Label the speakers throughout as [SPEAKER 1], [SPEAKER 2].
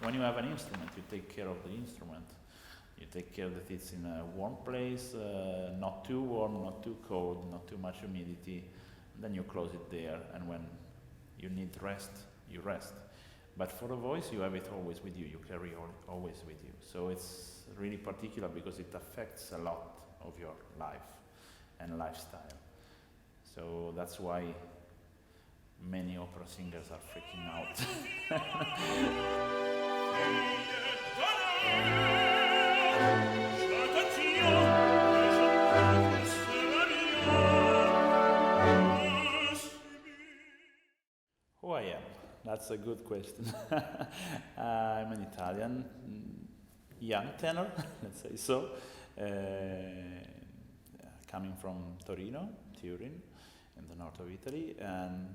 [SPEAKER 1] When you have an instrument, you take care of the instrument. You take care that it's in a warm place, not too warm, not too cold, not too much humidity. Then you close it there, and when you need rest, you rest. But for the voice, you have it always with you. You carry always with you. So it's really particular because it affects a lot of your life and lifestyle. So that's why many opera singers are freaking out. Who I am? That's a good question. I'm an Italian, young tenor, let's say so, coming from Torino, Turin, in the north of Italy, and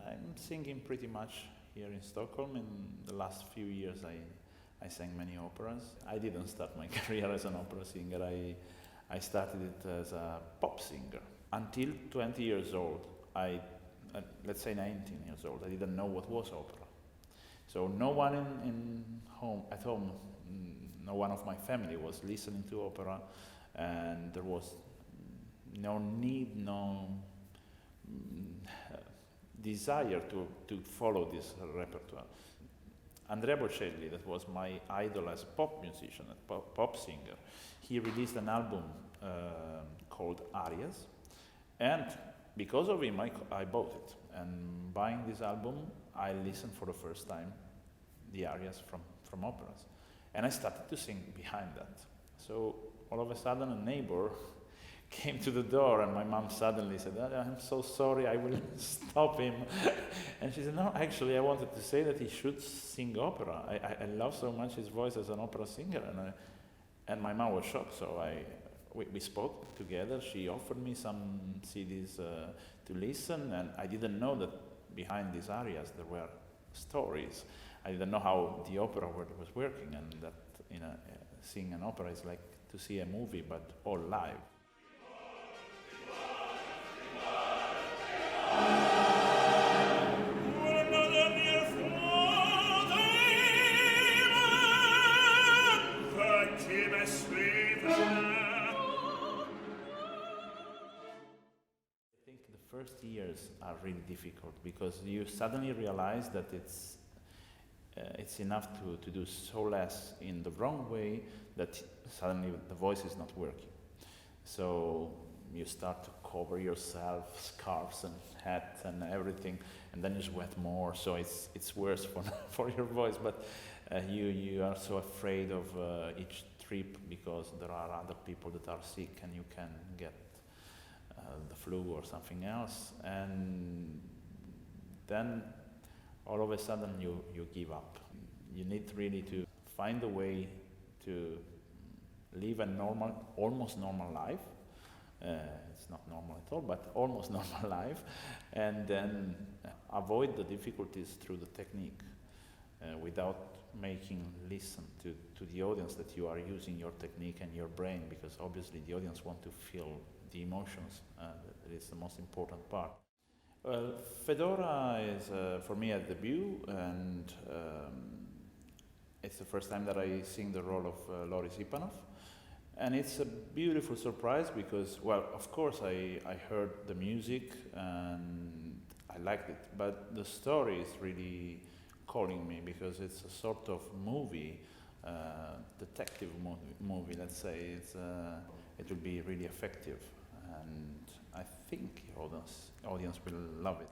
[SPEAKER 1] I'm singing pretty much here in Stockholm. In the last few years I sang many operas. I didn't start my career as an opera singer, I started it as a pop singer. Until 20 years old, let's say 19 years old, I didn't know what was opera. So no one at home, no one of my family was listening to opera, and there was no need, no desire to follow this repertoire. Andrea Bocelli, that was my idol as pop musician, a pop singer, he released an album called Arias, and because of him I bought it. And buying this album, I listened for the first time the arias from operas. And I started to sing behind that. So all of a sudden a neighbor came to the door, and my mom suddenly said, "I'm so sorry, I will stop him." And she said, "No, actually I wanted to say that he should sing opera. I love so much his voice as an opera singer." And my mom was shocked, so we spoke together. She offered me some CDs to listen, and I didn't know that behind these arias there were stories. I didn't know how the opera was working, and that seeing an opera is like to see a movie, but all live. First years are really difficult because you suddenly realize that it's enough to do so less in the wrong way that suddenly the voice is not working. So you start to cover yourself, scarves and hats and everything, and then you sweat more. So it's worse for your voice. But you are so afraid of each trip because there are other people that are sick and you can get the flu or something else, and then all of a sudden you give up. You need really to find a way to live a normal, almost normal life. It's not normal at all, but almost normal life, and then avoid the difficulties through the technique without making listen to the audience that you are using your technique and your brain, because obviously the audience want to feel the emotions. That is the most important part. Well, Fedora is for me a debut, and it's the first time that I sing the role of Loris Ipanov, and it's a beautiful surprise because, well, of course I heard the music and I liked it, but the story is really calling me because it's a sort of movie, detective movie, let's say. It will be really effective, and I think the audience will love it.